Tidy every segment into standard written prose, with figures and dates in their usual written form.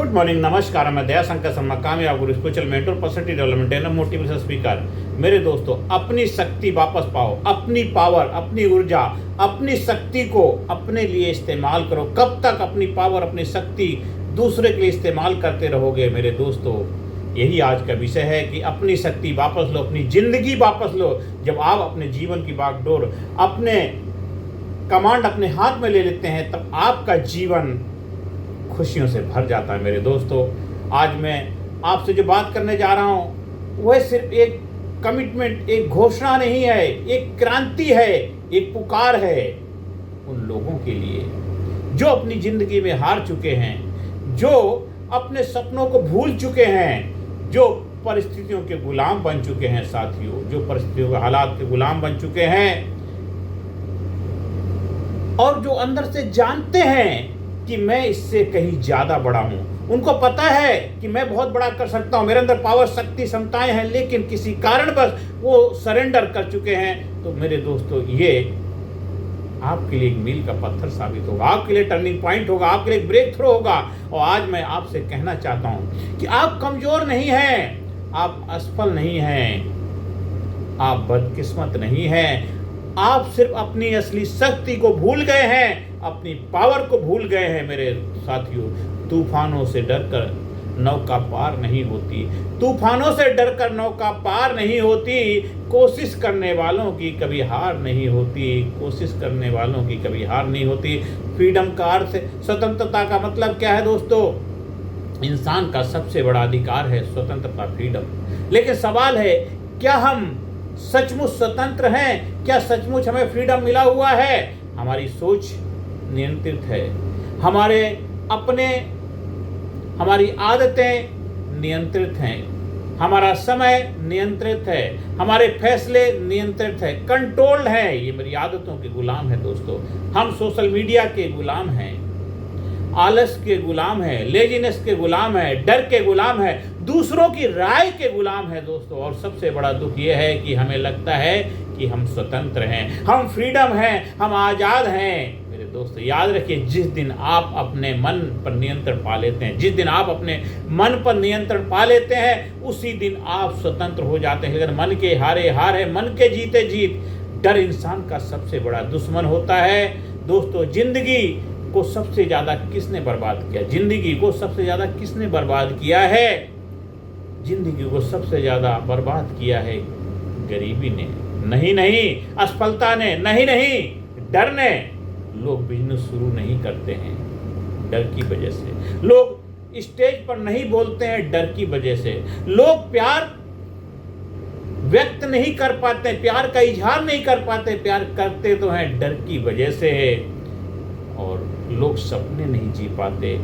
Good morning, नमस्कार। मैं दया शंकर शर्मा, कामयाब गुरु, spiritual mentor, personality development trainer, motivation speaker. मेरे दोस्तों, अपनी शक्ति वापस पाओ, अपनी पावर, अपनी ऊर्जा, अपनी शक्ति को अपने लिए इस्तेमाल करो। कब तक अपनी पावर, अपनी शक्ति दूसरे के लिए इस्तेमाल करते रहोगे? मेरे दोस्तों, यही आज का विषय है कि अपनी शक्ति वापस लो, अपनी जिंदगी वापस लो। जब आप अपने जीवन की बागडोर, अपने कमांड अपने हाथ में ले लेते हैं, तब आपका जीवन खुशियों से भर जाता है। मेरे दोस्तों, आज मैं आपसे जो बात करने जा रहा हूँ वह सिर्फ एक कमिटमेंट, एक घोषणा नहीं है, एक क्रांति है, एक पुकार है उन लोगों के लिए जो अपनी जिंदगी में हार चुके हैं, जो अपने सपनों को भूल चुके हैं, जो परिस्थितियों के गुलाम बन चुके हैं। साथियों, जो परिस्थितियों के हालात के गुलाम बन चुके हैं और जो अंदर से जानते हैं कि मैं इससे कहीं ज्यादा बड़ा हूं। उनको पता है कि मैं बहुत बड़ा कर सकता हूं, मेरे अंदर पावर, शक्ति, क्षमताएं हैं, लेकिन किसी कारणवश वो सरेंडर कर चुके हैं। तो मेरे दोस्तों, ये आपके लिए एक मील का पत्थर साबित होगा, आपके लिए टर्निंग पॉइंट होगा, आपके लिए एक ब्रेक थ्रू होगा। और आज मैं आपसे कहना चाहता हूं कि आप कमजोर नहीं हैं, आप असफल नहीं हैं, आप बदकिस्मत नहीं हैं। आप सिर्फ अपनी असली शक्ति को भूल गए हैं, अपनी पावर को भूल गए हैं। मेरे साथियों, तूफानों से डरकर नौका पार नहीं होती, तूफानों से डरकर नौका पार नहीं होती। कोशिश करने वालों की कभी हार नहीं होती, कोशिश करने वालों की कभी हार नहीं होती। फ्रीडम का अर्थ, स्वतंत्रता का मतलब क्या है दोस्तों? इंसान का सबसे बड़ा अधिकार है स्वतंत्रता, फ्रीडम। लेकिन सवाल है, क्या हम सचमुच स्वतंत्र हैं? क्या सचमुच हमें फ्रीडम मिला हुआ है? हमारी सोच नियंत्रित है, हमारी आदतें नियंत्रित हैं, हमारा समय नियंत्रित है, हमारे फैसले नियंत्रित है, कंट्रोल्ड है। ये मेरी आदतों के गुलाम है दोस्तों। हम सोशल मीडिया के गुलाम हैं, आलस के गुलाम है, लेजीनेस के गुलाम है, डर के गुलाम है, दूसरों की राय के गुलाम है दोस्तों। और सबसे बड़ा दुख यह है कि हमें लगता है कि हम स्वतंत्र हैं, हम फ्रीडम हैं, हम आजाद हैं। मेरे दोस्तों, याद रखिए, जिस दिन आप अपने मन पर नियंत्रण पा लेते हैं, जिस दिन आप अपने मन पर नियंत्रण पा लेते हैं, उसी दिन आप स्वतंत्र हो जाते हैं। लेकिन मन के हारे हार है, मन के जीते जीत। डर इंसान का सबसे बड़ा दुश्मन होता है दोस्तों। जिंदगी को सबसे ज्यादा किसने बर्बाद किया? जिंदगी को सबसे ज्यादा किसने बर्बाद किया है? जिंदगी को सबसे ज्यादा बर्बाद किया है गरीबी ने, नहीं, असफलता ने, नहीं, डर ने। लोग बिजनेस शुरू नहीं करते हैं डर की वजह से, लोग स्टेज पर नहीं बोलते हैं डर की वजह से, लोग प्यार व्यक्त नहीं कर पाते, प्यार का इजहार नहीं कर पाते, प्यार करते तो हैं डर की वजह से। और लोग सपने नहीं जी पाते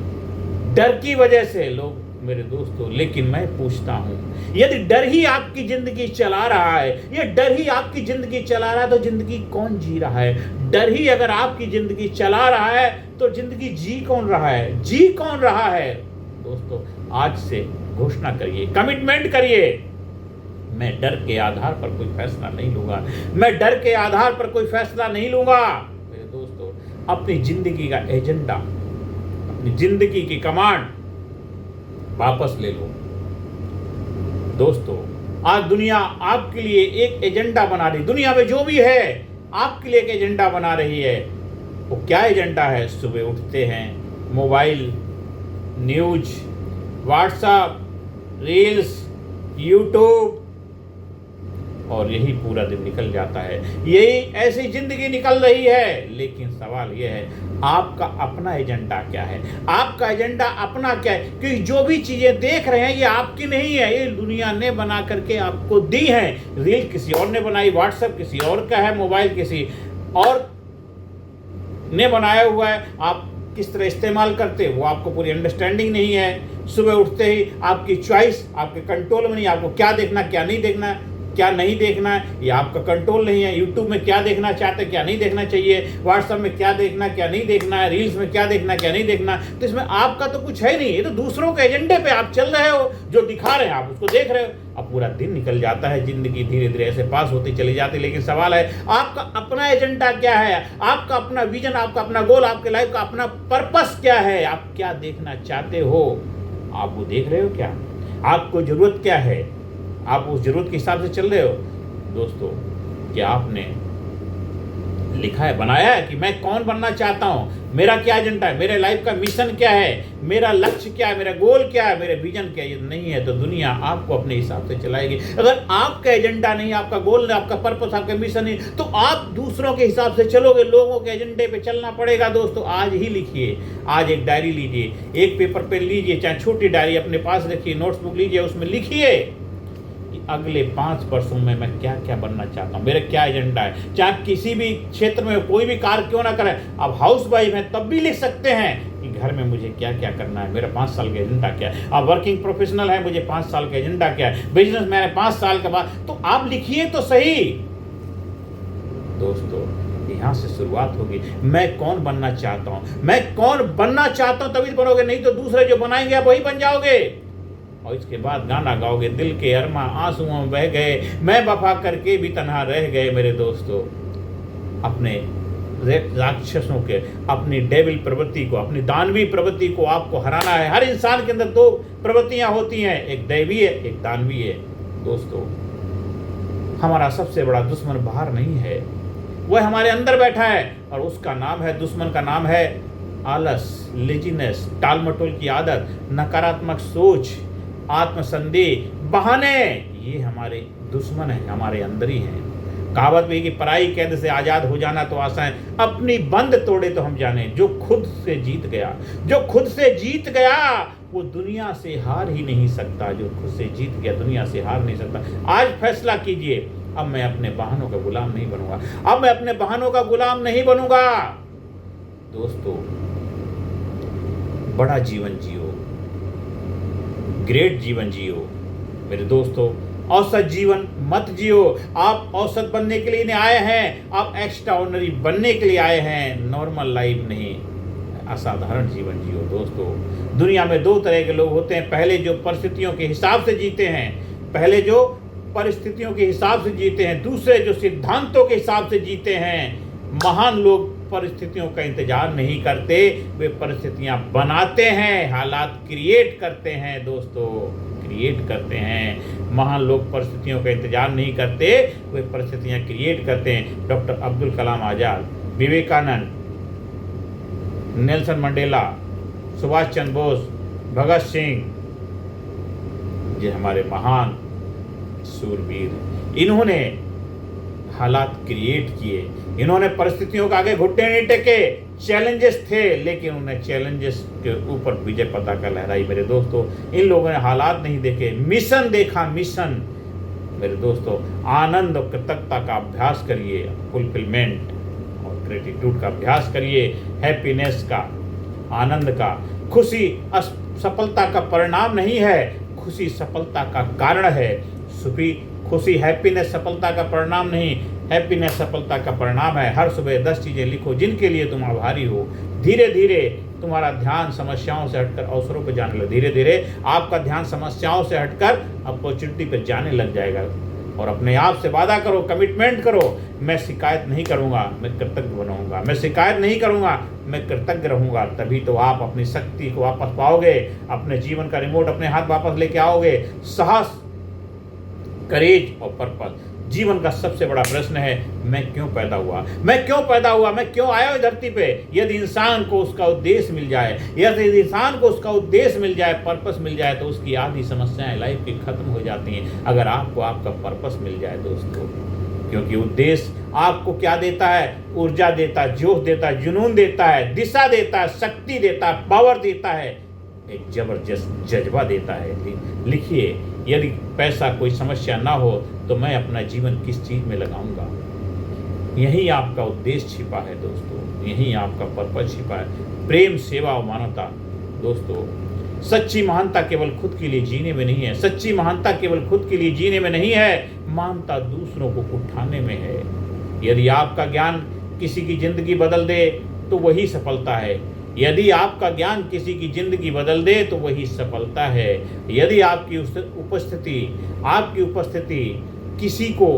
डर की वजह से लोग, मेरे दोस्तों। लेकिन मैं पूछता हूं, यदि डर ही आपकी जिंदगी चला रहा है, ये डर ही आपकी जिंदगी चला रहा है, तो जिंदगी कौन जी रहा है? डर ही अगर आपकी जिंदगी चला रहा है तो जिंदगी जी कौन रहा है? जी कौन रहा है? दोस्तों, आज से घोषणा करिए, कमिटमेंट करिए, मैं डर के आधार पर कोई फैसला नहीं लूंगा, मैं डर के आधार पर कोई फैसला नहीं लूंगा। मेरे दोस्तों, अपनी जिंदगी का एजेंडा, अपनी जिंदगी की कमांड वापस ले लो दोस्तों। आज दुनिया आपके लिए एक एजेंडा बना रही, दुनिया में जो भी है आपके लिए एक एजेंडा बना रही है। वो क्या एजेंडा है? सुबह उठते हैं, mobile, news, WhatsApp, reels, YouTube, और यही पूरा दिन निकल जाता है। यही ऐसी जिंदगी निकल रही है। लेकिन सवाल यह है, आपका अपना एजेंडा क्या है? आपका एजेंडा अपना क्या है? क्योंकि जो भी चीजें देख रहे हैं ये आपकी नहीं है, ये दुनिया ने बना करके आपको दी है। रील किसी और ने बनाई, व्हाट्सएप किसी और का है, मोबाइल किसी और ने बनाया हुआ है। आप किस तरह इस्तेमाल करते वो आपको पूरी अंडरस्टैंडिंग नहीं है। सुबह उठते ही आपकी चॉइस आपके कंट्रोल में नहीं, आपको क्या देखना, क्या नहीं देखना, क्या नहीं देखना है, ये आपका कंट्रोल नहीं है। यूट्यूब में क्या देखना चाहते हैं, क्या नहीं देखना चाहिए, व्हाट्सएप में क्या देखना, क्या नहीं देखना है, रील्स में क्या देखना, क्या नहीं देखना, तो इसमें आपका तो कुछ है नहीं। ये तो दूसरों के एजेंडे पे आप चल रहे हो, जो दिखा रहे हैं आप उसको देख रहे हो। अब पूरा दिन निकल जाता है, जिंदगी धीरे धीरे ऐसे पास होती चली जाती है। लेकिन सवाल है, आपका अपना एजेंडा क्या है? आपका अपना विजन, आपका अपना गोल, आपके लाइफ का अपना पर्पस क्या है? आप क्या देखना चाहते हो? आप वो देख रहे हो क्या? आपको जरूरत क्या है? आप उस जरूरत के हिसाब से चल रहे हो? दोस्तों, क्या आपने लिखा है, बनाया है कि मैं कौन बनना चाहता हूँ, मेरा क्या एजेंडा है, मेरे लाइफ का मिशन क्या है, मेरा लक्ष्य क्या है, मेरा गोल क्या है, मेरे विजन क्या है? नहीं है तो दुनिया आपको अपने हिसाब से चलाएगी। अगर आपका एजेंडा नहीं, आपका गोल नहीं, आपका पर्पस, आपका मिशन नहीं, तो आप दूसरों के हिसाब से चलोगे, लोगों के एजेंडे पे चलना पड़ेगा। दोस्तों, आज ही लिखिए, आज एक डायरी लीजिए, एक पेपर पे लीजिए, चाहे छोटी डायरी अपने पास रखिए, नोट्सबुक लीजिए, उसमें लिखिए अगले 5 वर्षों में मैं क्या क्या बनना चाहता हूँ, मेरा क्या एजेंडा है। चाहे किसी भी क्षेत्र में कोई भी कार्य क्यों ना करें, आप हाउस वाइफ हैं तब भी लिख सकते हैं कि घर में मुझे क्या क्या करना है, मेरा 5 साल का एजेंडा क्या है। आप वर्किंग प्रोफेशनल है, मुझे 5 साल का एजेंडा क्या है, बिजनेस मैन है 5 साल के बाद, तो आप लिखिए तो सही। दोस्तों, यहाँ से शुरुआत होगी। मैं कौन बनना चाहता हूँ, मैं कौन बनना चाहता हूँ, तभी बनोगे, नहीं तो दूसरे जो बनाएंगे आप वही बन जाओगे। और इसके बाद गाना गाओगे, दिल के अरमा आंसुओं में बह गए, मैं वफा करके भी तन्हा रह गए। मेरे दोस्तों, अपने राक्षसों के, अपनी डेविल प्रवृत्ति को, अपनी दानवी प्रवृत्ति को आपको हराना है। हर इंसान के अंदर 2 प्रवृत्तियां होती हैं, एक दैवी है, एक दानवी है। दोस्तों, हमारा सबसे बड़ा दुश्मन बाहर नहीं है, वह हमारे अंदर बैठा है, और उसका नाम है, दुश्मन का नाम है आलस, लेजीनेस, टालमटोल की आदत, नकारात्मक सोच, आत्मसंदेह, बहाने। ये हमारे दुश्मन हैं, हमारे अंदर ही हैं। कहावत भी कि पराई कैद से आजाद हो जाना तो आसान है, अपनी बंद तोड़े तो हम जाने। जो खुद से जीत गया, जो खुद से जीत गया वो दुनिया से हार ही नहीं सकता। जो खुद से जीत गया दुनिया से हार नहीं सकता। आज फैसला कीजिए, अब मैं अपने बहानों का गुलाम नहीं बनूंगा, अब मैं अपने बहानों का गुलाम नहीं बनूंगा। दोस्तों, बड़ा जीवन जियो, ग्रेट जीवन जियो। मेरे दोस्तों, औसत जीवन मत जियो। आप औसत बनने के लिए नहीं आए हैं, आप एक्स्ट्रा ऑर्डिनरी बनने के लिए आए हैं, नॉर्मल लाइफ नहीं, असाधारण जीवन जियो। दोस्तों, दुनिया में 2 तरह के लोग होते हैं, पहले जो परिस्थितियों के हिसाब से जीते हैं, पहले जो परिस्थितियों के हिसाब से जीते हैं, दूसरे जो सिद्धांतों के हिसाब से जीते हैं। महान लोग परिस्थितियों का इंतजार नहीं करते, वे परिस्थितियां बनाते हैं, हालात क्रिएट करते हैं। दोस्तों, क्रिएट करते हैं। महान लोग परिस्थितियों का इंतजार नहीं करते, वे परिस्थितियां क्रिएट करते हैं। Doctor Abdul Kalam Azad, Vivekananda, Nelson Mandela, Subhash Chandra Bose, Bhagat Singh, ये हमारे महान सूरवीर, इन्होंने हालात क्रिएट किए, इन्होंने परिस्थितियों के आगे घुटने नहीं टेके। चैलेंजेस थे, लेकिन उन्हें चैलेंजेस के ऊपर विजय पताका लहराई। मेरे दोस्तों, इन लोगों ने हालात नहीं देखे, मिशन देखा, मिशन। मेरे दोस्तों, आनंद और कृतज्ञता का अभ्यास करिए, फुलफिलमेंट और ग्रेटिट्यूड का अभ्यास करिए, हैप्पीनेस का, आनंद का। खुशी सफलता का परिणाम नहीं है, खुशी सफलता का कारण है। सुखी खुशी, हैप्पीनेस सफलता का परिणाम नहीं, हैप्पीनेस सफलता का परिणाम है। हर सुबह 10 चीजें लिखो जिनके लिए तुम आभारी हो। धीरे धीरे तुम्हारा ध्यान समस्याओं से हटकर अवसरों पर जाने लगे। धीरे धीरे आपका ध्यान समस्याओं से हटकर अपॉर्चुनिटी पर जाने लग जाएगा। और अपने आप से वादा करो, कमिटमेंट करो, मैं शिकायत नहीं करूंगा, मैं कृतज्ञ बनूंगा। मैं शिकायत नहीं करूंगा, मैं कृतज्ञ रहूंगा। तभी तो आप अपनी शक्ति को वापस पाओगे, अपने जीवन का रिमोट अपने हाथ वापस लेके आओगे। साहस, करेज और पर्पस। जीवन का सबसे बड़ा प्रश्न है, मैं क्यों पैदा हुआ, मैं क्यों पैदा हुआ, मैं क्यों आया हूं धरती पे। यदि इंसान को उसका उद्देश्य मिल जाए, यदि इंसान को उसका उद्देश्य मिल जाए, पर्पस मिल जाए, तो उसकी आधी समस्याएं लाइफ की खत्म हो जाती हैं। अगर आपको आपका पर्पस मिल जाए दोस्तों, क्योंकि उद्देश्य आपको क्या देता है, ऊर्जा देता है, जोश देता है, जुनून देता है, दिशा देता है, शक्ति देता है, पावर देता है, एक जबरदस्त जज्बा देता है। लिखिए, यदि पैसा कोई समस्या ना हो तो मैं अपना जीवन किस चीज में लगाऊंगा। यही आपका उद्देश्य छिपा है दोस्तों, यही आपका पर्पस छिपा है। प्रेम, सेवा और मानवता। दोस्तों, सच्ची महानता केवल खुद के लिए जीने में नहीं है, सच्ची महानता केवल खुद के लिए जीने में नहीं है, महानता दूसरों को उठाने में है। यदि आपका ज्ञान किसी की जिंदगी बदल दे तो वही सफलता है। यदि आपका ज्ञान किसी की जिंदगी बदल दे तो वही सफलता है। यदि आपकी उपस्थिति किसी को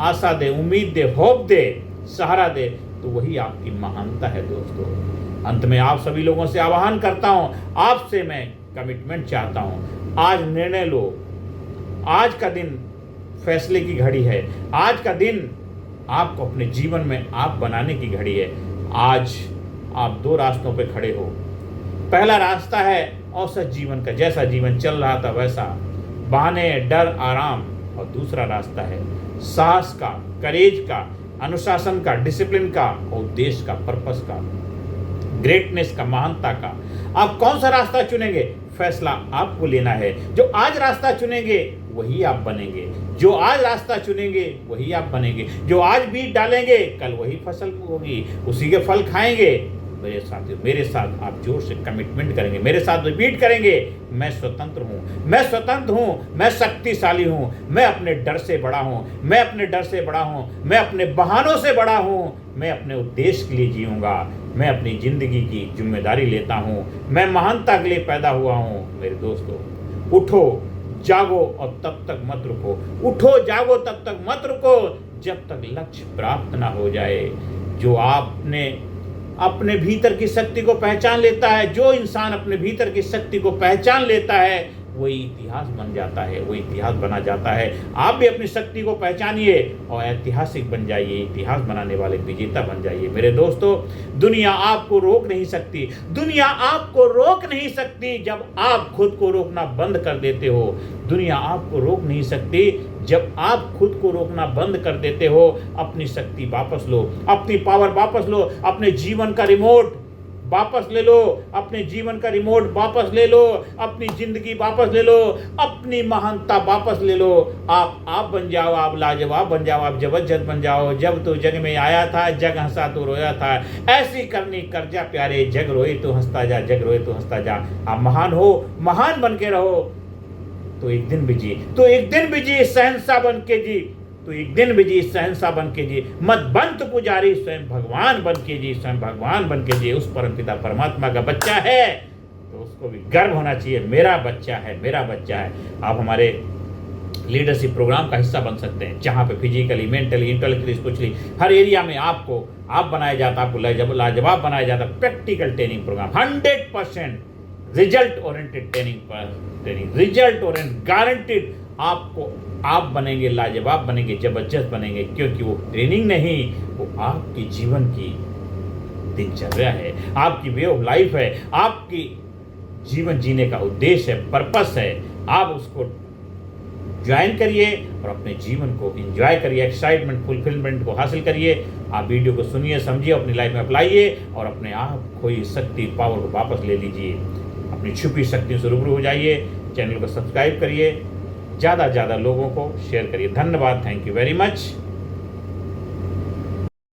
आशा दे, उम्मीद दे, होप दे, सहारा दे, तो वही आपकी महानता है दोस्तों। अंत में आप सभी लोगों से आह्वान करता हूं, आपसे मैं कमिटमेंट चाहता हूँ। आज निर्णय लो। आज का दिन फैसले की घड़ी है। आज का दिन आपको अपने जीवन में आप बनाने की घड़ी है। आज आप 2 रास्तों पे खड़े हो। पहला रास्ता है औसत जीवन का, जैसा जीवन चल रहा था वैसा, बहाने, डर, आराम। और दूसरा रास्ता है साहस का, करेज का, अनुशासन का, डिसिप्लिन का, उद्देश्य का, पर्पस का, ग्रेटनेस का, महानता का। आप कौन सा रास्ता चुनेंगे, फैसला आपको लेना है। जो आज रास्ता चुनेंगे वही आप बनेंगे। जो आज रास्ता चुनेंगे वही आप बनेंगे। जो आज बीज डालेंगे कल वही फसल होगी, उसी के फल खाएंगे। मेरे साथियों, मेरे साथ आप जोर से कमिटमेंट करेंगे, मेरे साथ रिपीट करेंगे, मैं स्वतंत्र हूँ, मैं स्वतंत्र हूँ, मैं शक्तिशाली हूँ, मैं अपने डर से बड़ा हूँ, मैं अपने डर से बड़ा हूँ, मैं अपने बहानों से बड़ा हूँ, मैं अपने उद्देश्य के लिए जीऊँगा, मैं अपनी जिंदगी की जिम्मेदारी लेता हूँ, मैं महानता के लिए पैदा हुआ हूँ। मेरे दोस्तों, उठो, जागो और तब तक मत रुको। उठो, जागो, तब तक मत रुको जब तक लक्ष्य प्राप्त ना हो जाए। जो आपने अपने भीतर की शक्ति को पहचान लेता है, जो इंसान अपने भीतर की शक्ति को पहचान लेता है, वही इतिहास बन जाता है, वो इतिहास बना जाता है। आप भी अपनी शक्ति को पहचानिए और ऐतिहासिक बन जाइए, इतिहास बनाने वाले विजेता बन जाइए। मेरे दोस्तों, दुनिया आपको रोक नहीं सकती, दुनिया आपको रोक नहीं सकती जब आप खुद को रोकना बंद कर देते हो। दुनिया आपको रोक नहीं सकती जब आप खुद को रोकना बंद कर देते हो। अपनी शक्ति वापस लो, अपनी पावर वापस लो, अपने जीवन का रिमोट वापस ले लो, अपने जीवन का रिमोट वापस ले लो, अपनी जिंदगी वापस ले लो, अपनी महानता वापस ले लो। आप बन जाओ, आप लाजवाब बन जाओ, आप जबरदस्त बन जाओ। जब तो जग में आया था, जग हंसा तो रोया था, ऐसी करनी कर जा प्यारे, जग रोए तो हंसता जा, जग रोए तो हंसता जा। आप महान हो, महान बन के रहो, तो एक दिन भी जी, तो एक दिन भी जी शहंशाह बन के जी, तो एक दिन भी जी शहंशाह बन के जी। मत बंत पुजारी, स्वयं भगवान बन के जी, स्वयं भगवान बन के जी। उस परमपिता परमात्मा का बच्चा है तो उसको भी गर्व होना चाहिए, मेरा बच्चा है, मेरा बच्चा है। आप हमारे लीडरशिप प्रोग्राम का हिस्सा बन सकते हैं, जहाँ पे फिजिकली, मेंटली, इंटेलेक्चुअली, स्पिरिचुअली हर एरिया में आपको बनाया जाता, आपको लाजवाब बनाया जाता। Practical training program, 100% result oriented training, result oriented, guaranteed. आपको आप बनेंगे, लाजवाब बनेंगे, जबरदस्त बनेंगे, क्योंकि वो ट्रेनिंग नहीं, वो आपके जीवन की दिनचर्या है, आपकी वे ऑफ लाइफ है, आपकी जीवन जीने का उद्देश्य है, पर्पस है। आप उसको ज्वाइन करिए और अपने जीवन को एंजॉय करिए, एक्साइटमेंट, फुलफिलमेंट को हासिल करिए। आप वीडियो को सुनिए, समझिए, अपनी लाइफ में अप्लाइए और अपने आप खोई शक्ति, पावर को वापस ले लीजिए। अपनी छुपी शक्तियों से रूबरू हो जाइए। चैनल को सब्सक्राइब करिए, ज़्यादा से ज़्यादा लोगों को शेयर करिए। धन्यवाद, थैंक यू वेरी मच।